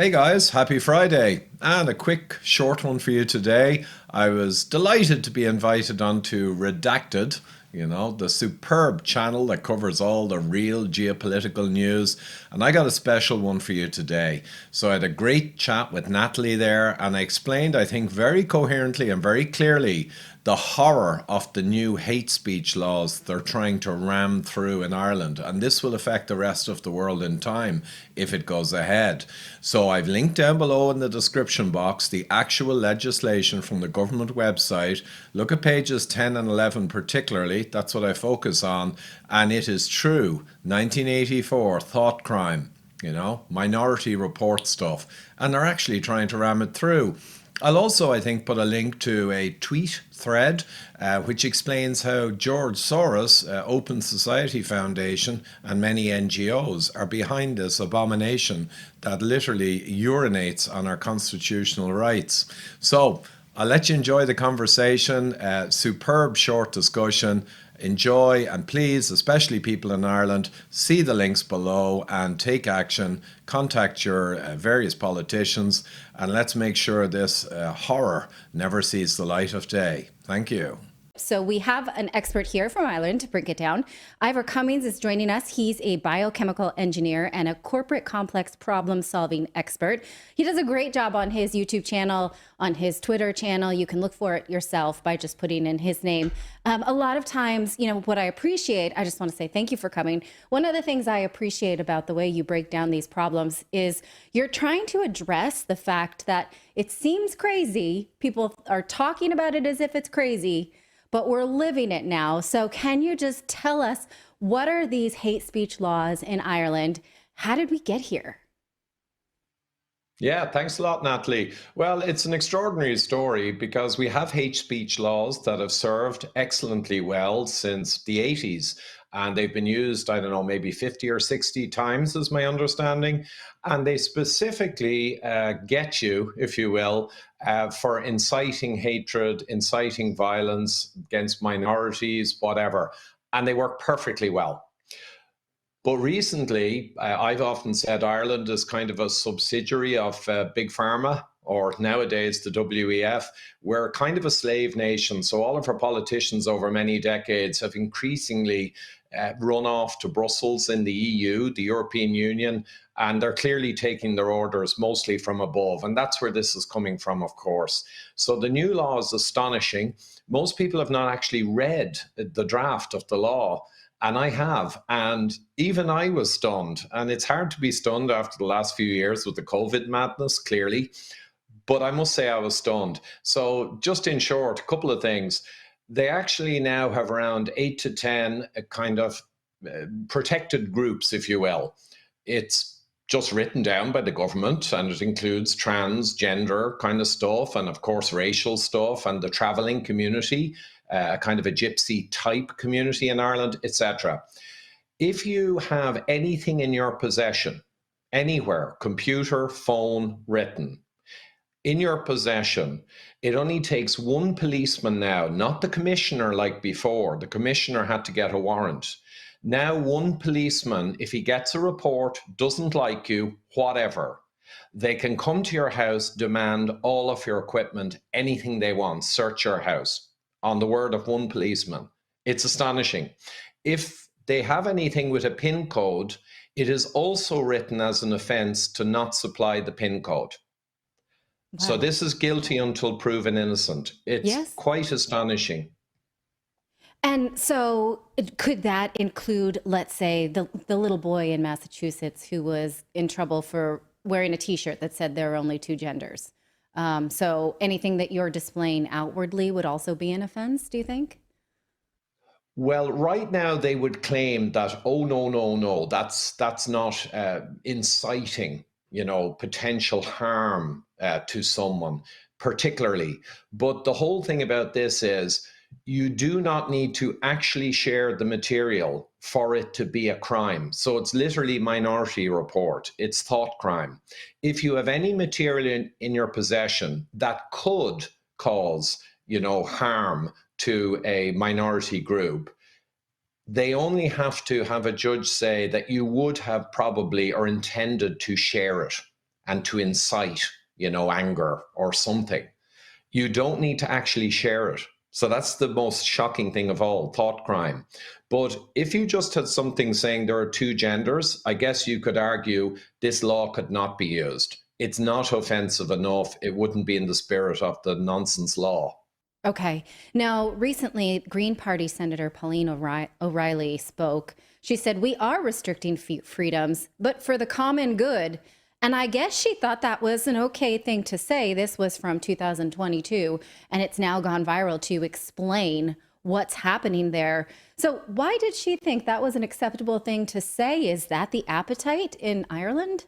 Hey guys, happy Friday. And a quick short one for you today. I was delighted to be invited onto Redacted, the superb channel that covers all the real geopolitical news. And I got a special one for you today. So I had a great chat with Natalie there, and I explained, I think, very coherently and very clearly the horror of the new hate speech laws they're trying to ram through in Ireland. And this will affect the rest of the world in time if it goes ahead. So I've linked down below in the description box the actual legislation from the government website. Look at pages 10 and 11 particularly. That's what I focus on. And it is true. 1984, thought crime, minority report stuff. And they're actually trying to ram it through. I'll also, I think, put a link to a tweet thread which explains how George Soros, Open Society Foundation, and many NGOs are behind this abomination that literally urinates on our constitutional rights. So I'll let you enjoy the conversation. Superb short discussion. Enjoy, and please, especially people in Ireland, see the links below and take action. Contact your various politicians, and let's make sure this horror never sees the light of day. Thank you. So we have an expert here from Ireland to break it down. Ivor Cummings is joining us. He's a biochemical engineer and a corporate complex problem solving expert. He does a great job on his YouTube channel, on his Twitter channel. You can look for it yourself by just putting in his name. A lot of times, what I appreciate, I just want to say thank you for coming. One of the things I appreciate about the way you break down these problems is you're trying to address the fact that it seems crazy. People are talking about it as if it's crazy, but we're living it now. So can you just tell us, what are these hate speech laws in Ireland? How did we get here? Yeah, thanks a lot, Natalie. Well, it's an extraordinary story because we have hate speech laws that have served excellently well since the 80s. And they've been used, I don't know, maybe 50 or 60 times, is my understanding. And they specifically get you, if you will, for inciting hatred, inciting violence against minorities, whatever. And they work perfectly well. But recently, I've often said Ireland is kind of a subsidiary of Big Pharma, or nowadays the WEF. We're kind of a slave nation. So all of our politicians over many decades have increasingly run off to Brussels in the EU, the European Union, and they're clearly taking their orders mostly from above. And that's where this is coming from, of course. So the new law is astonishing. Most people have not actually read the draft of the law. And I have, and even I was stunned. And it's hard to be stunned after the last few years with the COVID madness, clearly. But I must say I was stunned. So just in short, a couple of things. They actually now have around 8 to 10 kind of protected groups, if you will. It's just written down by the government, and it includes transgender kind of stuff, and of course racial stuff, and the traveling community, kind of a gypsy type community in Ireland, etc. If you have anything in your possession, anywhere, computer, phone, written, in your possession, it only takes one policeman now, not the commissioner like before. The commissioner had to get a warrant. Now one policeman, if he gets a report, doesn't like you, whatever, they can come to your house, demand all of your equipment, anything they want, search your house, on the word of one policeman. It's astonishing. If they have anything with a PIN code, it is also written as an offence to not supply the PIN code. Wow. So this is guilty until proven innocent. It's quite astonishing. And so could that include, let's say, the little boy in Massachusetts who was in trouble for wearing a T-shirt that said there are only two genders? So anything that you're displaying outwardly would also be an offense, do you think? Well, right now they would claim that, oh, no, that's not inciting, potential harm to someone particularly. But the whole thing about this is you do not need to actually share the material for it to be a crime. So it's literally minority report. It's thought crime. If you have any material in your possession that could cause, harm to a minority group, they only have to have a judge say that you would have probably or intended to share it. and to incite, anger or something. You don't need to actually share it. So that's the most shocking thing of all, thought crime. But if you just had something saying there are two genders, I guess you could argue this law could not be used. It's not offensive enough. It wouldn't be in the spirit of the nonsense law. Okay. Now, recently, Green Party Senator Pauline O'Reilly spoke. She said, "We are restricting freedoms, but for the common good." And I guess she thought that was an okay thing to say. This was from 2022, and it's now gone viral to explain what's happening there. So, why did she think that was an acceptable thing to say? Is that the appetite in Ireland?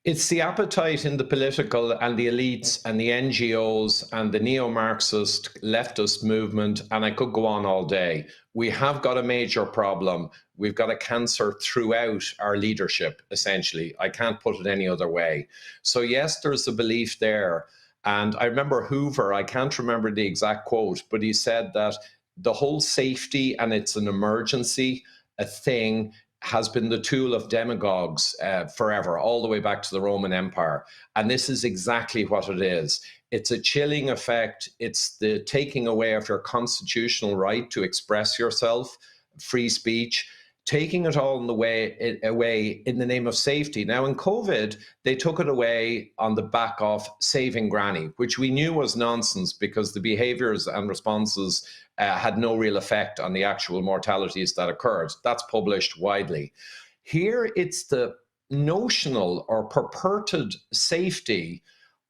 It's the appetite in the political and the elites and the NGOs and the neo-Marxist leftist movement, and I could go on all day. We have got a major problem. We've got a cancer throughout our leadership, essentially. I can't put it any other way. So yes, there's a belief there. And I remember Hoover, I can't remember the exact quote, but he said that the whole safety and it's an emergency, a thing, has been the tool of demagogues forever, all the way back to the Roman Empire. And this is exactly what it is. It's a chilling effect. It's the taking away of your constitutional right to express yourself, free speech, taking it all in the away in the name of safety. Now, in COVID, they took it away on the back of saving granny, which we knew was nonsense because the behaviors and responses had no real effect on the actual mortalities that occurred. That's published widely. Here, it's the notional or purported safety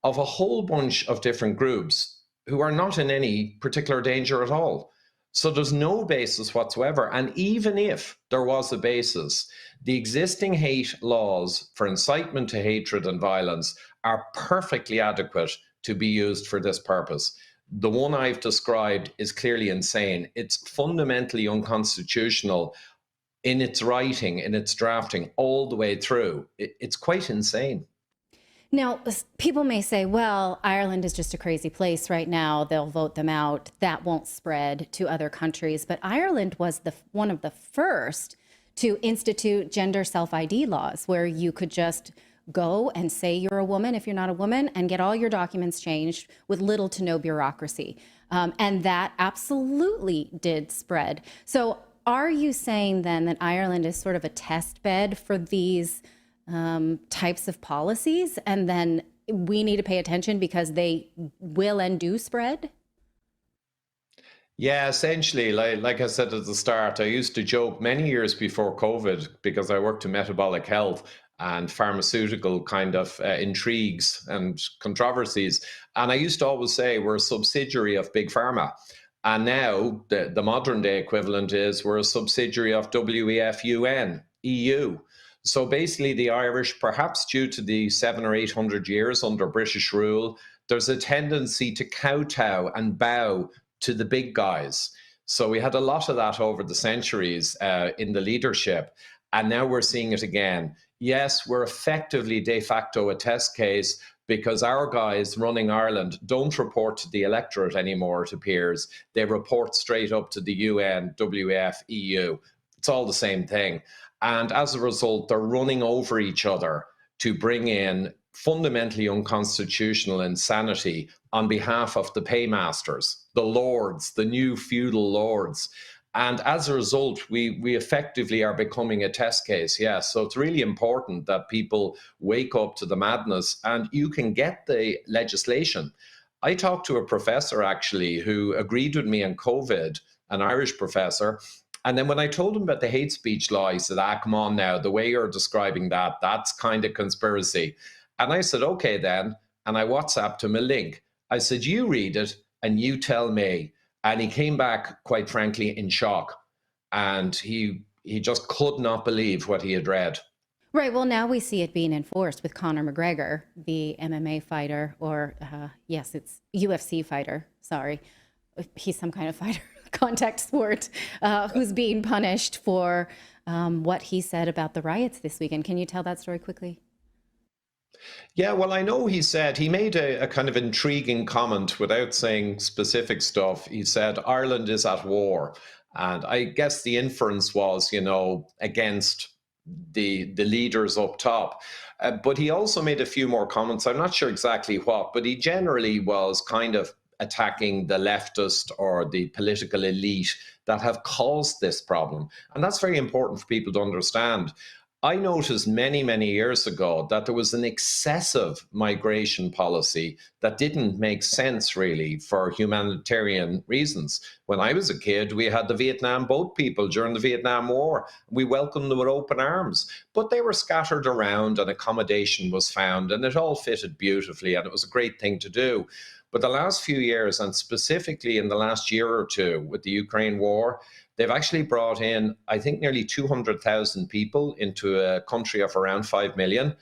of a whole bunch of different groups who are not in any particular danger at all. So there's no basis whatsoever. And even if there was a basis, the existing hate laws for incitement to hatred and violence are perfectly adequate to be used for this purpose. The one I've described is clearly insane. It's fundamentally unconstitutional in its writing, in its drafting, all the way through. It's quite insane. Now, people may say, well, Ireland is just a crazy place right now. They'll vote them out. That won't spread to other countries. But Ireland was one of the first to institute gender self-ID laws, where you could just go and say you're a woman if you're not a woman and get all your documents changed with little to no bureaucracy. And that absolutely did spread. So are you saying then that Ireland is sort of a test bed for these types of policies, and then we need to pay attention because they will and do spread? Yeah, essentially, like I said at the start, I used to joke many years before COVID because I worked in metabolic health and pharmaceutical kind of intrigues and controversies. And I used to always say we're a subsidiary of Big Pharma. And now the modern day equivalent is we're a subsidiary of WEF UN, EU. So basically, the Irish, perhaps due to the 700 or 800 years under British rule, there's a tendency to kowtow and bow to the big guys. So we had a lot of that over the centuries in the leadership. And now we're seeing it again. Yes, we're effectively de facto a test case because our guys running Ireland don't report to the electorate anymore, it appears. They report straight up to the UN, WEF, EU. It's all the same thing. And as a result, they're running over each other to bring in fundamentally unconstitutional insanity on behalf of the paymasters, the lords, the new feudal lords. And as a result, we effectively are becoming a test case. Yes. So it's really important that people wake up to the madness, and you can get the legislation. I talked to a professor actually who agreed with me on COVID, an Irish professor. And then when I told him about the hate speech law, he said, come on now, the way you're describing that, that's kind of conspiracy. And I said, okay then. And I WhatsApped him a link. I said, you read it and you tell me. And he came back, quite frankly, in shock. And he just could not believe what he had read. Right. Well, now we see it being enforced with Conor McGregor, the MMA fighter, or yes, it's UFC fighter. Sorry. He's some kind of fighter, contact sport, who's being punished for what he said about the riots this weekend. Can you tell that story quickly? Yeah, well, I know he said, he made a kind of intriguing comment without saying specific stuff. He said, Ireland is at war. And I guess the inference was, against the leaders up top. But he also made a few more comments. I'm not sure exactly what, but he generally was kind of attacking the leftist or the political elite that have caused this problem. And that's very important for people to understand. I noticed many, many years ago that there was an excessive migration policy that didn't make sense really for humanitarian reasons. When I was a kid, we had the Vietnam boat people during the Vietnam War. We welcomed them with open arms, but they were scattered around and accommodation was found and it all fitted beautifully and it was a great thing to do. But the last few years, and specifically in the last year or two with the Ukraine war, they've actually brought in, I think, nearly 200,000 people into a country of around 5 million.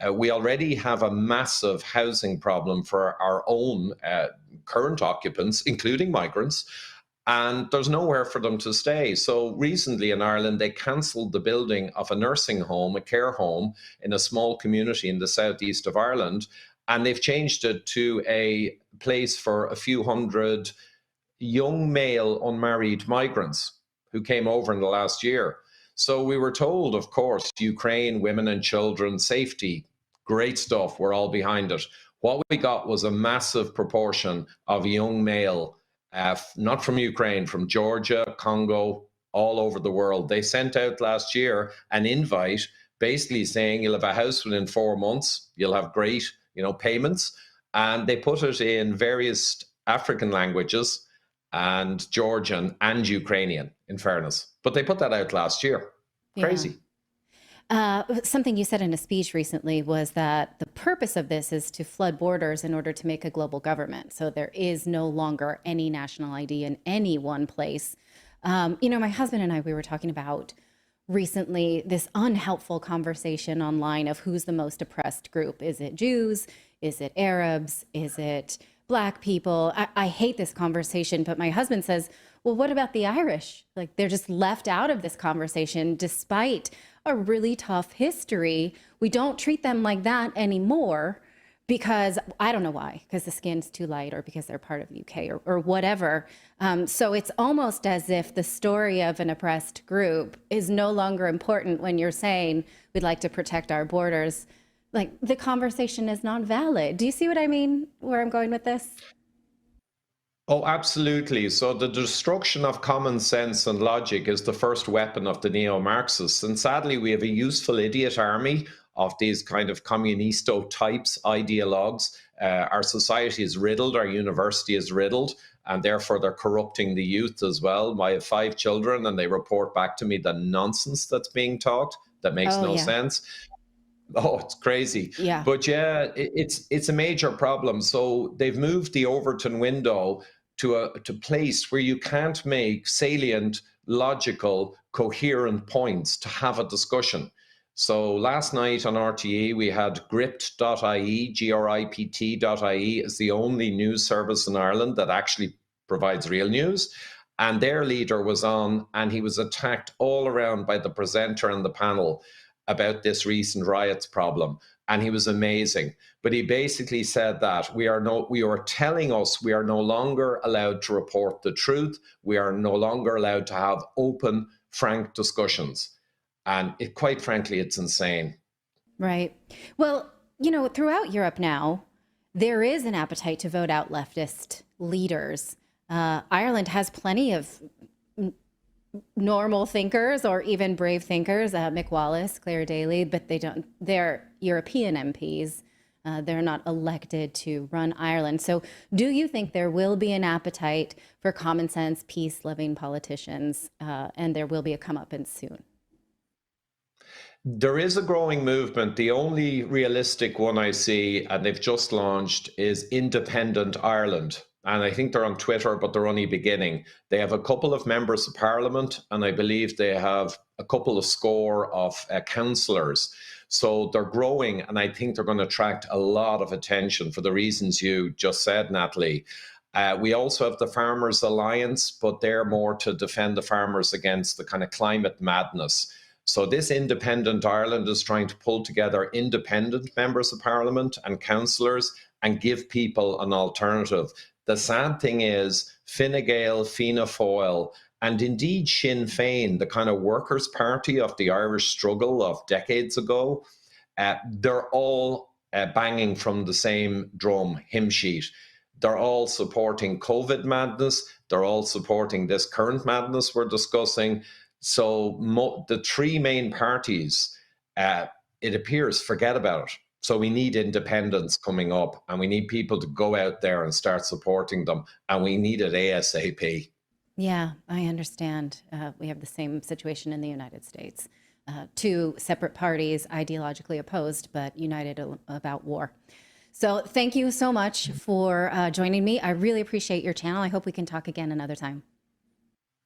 We already have a massive housing problem for our own current occupants, including migrants, and there's nowhere for them to stay. So recently in Ireland, they cancelled the building of a nursing home, a care home, in a small community in the southeast of Ireland, and they've changed it to a place for a few hundred young male unmarried migrants who came over in the last year. So we were told, of course, Ukraine, women and children, safety, great stuff, we're all behind it. What we got was a massive proportion of young male, not from Ukraine, from Georgia, Congo, all over the world. They sent out last year an invite basically saying you'll have a house within 4 months, you'll have great, payments. And they put it in various African languages and Georgian and Ukrainian, in fairness. But they put that out last year. Crazy. Something you said in a speech recently was that the purpose of this is to flood borders in order to make a global government. So there is no longer any national ID in any one place. My husband and I, we were talking about recently this unhelpful conversation online of who's the most oppressed group. Is it Jews? Is it Arabs? Is it Black people? I hate this conversation, but my husband says, well, what about the Irish? Like, they're just left out of this conversation despite a really tough history. We don't treat them like that anymore because I don't know why, because the skin's too light or because they're part of the UK or whatever. So it's almost as if the story of an oppressed group is no longer important when you're saying we'd like to protect our borders. Like, the conversation is not valid. Do you see what I mean, where I'm going with this? Oh, absolutely. So the destruction of common sense and logic is the first weapon of the neo-Marxists. And sadly, we have a useful idiot army of these kind of communisto types, ideologues. Our society is riddled, our university is riddled, and therefore they're corrupting the youth as well. I have 5 children and they report back to me the nonsense that's being taught that makes no sense. Oh, it's crazy. Yeah. But yeah, it's a major problem. So they've moved the Overton window to a place where you can't make salient, logical, coherent points to have a discussion. So last night on RTE, we had gript.ie, gript.ie is the only news service in Ireland that actually provides real news. And their leader was on, and he was attacked all around by the presenter and the panel about this recent riots problem. And he was amazing. But he basically said that you are telling us we are no longer allowed to report the truth. We are no longer allowed to have open, frank discussions. And quite frankly, it's insane. Right. Well, throughout Europe now, there is an appetite to vote out leftist leaders. Ireland has plenty of normal thinkers or even brave thinkers, Mick Wallace, Claire Daly, but they're European MPs. They're not elected to run Ireland. So do you think there will be an appetite for common sense, peace-loving politicians, and there will be a comeuppance soon? There is a growing movement. The only realistic one I see, and they've just launched, is Independent Ireland. And I think they're on Twitter, but they're only beginning. They have a couple of members of parliament, and I believe they have a couple of score of councillors. So they're growing, and I think they're going to attract a lot of attention for the reasons you just said, Natalie. We also have the Farmers Alliance, but they're more to defend the farmers against the kind of climate madness. So this Independent Ireland is trying to pull together independent members of parliament and councillors and give people an alternative. The sad thing is Fine Gael, Fianna Fáil, and indeed Sinn Féin, the kind of workers' party of the Irish struggle of decades ago, they're all banging from the same drum, hymn sheet. They're all supporting COVID madness. They're all supporting this current madness we're discussing. So the three main parties, it appears, forget about it. So we need independents coming up, and we need people to go out there and start supporting them, and we need it ASAP. Yeah, I understand. We have the same situation in the United States. Two separate parties, ideologically opposed, but united about war. So thank you so much for joining me. I really appreciate your channel. I hope we can talk again another time.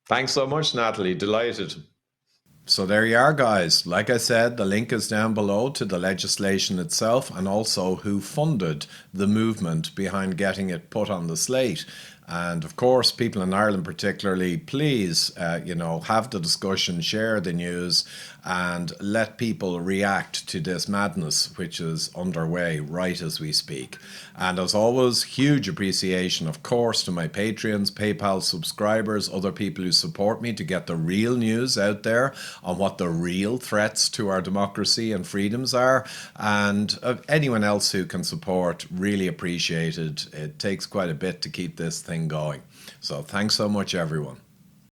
Thanks so much, Natalie. Delighted. So there you are, guys. Like I said, the link is down below to the legislation itself and also who funded the movement behind getting it put on the slate. And of course, people in Ireland particularly, please, have the discussion, share the news, and let people react to this madness, which is underway right as we speak. And as always, huge appreciation, of course, to my Patreons, PayPal subscribers, other people who support me to get the real news out there on what the real threats to our democracy and freedoms are. And anyone else who can support, really appreciated. It takes quite a bit to keep this thing going. So thanks so much, everyone.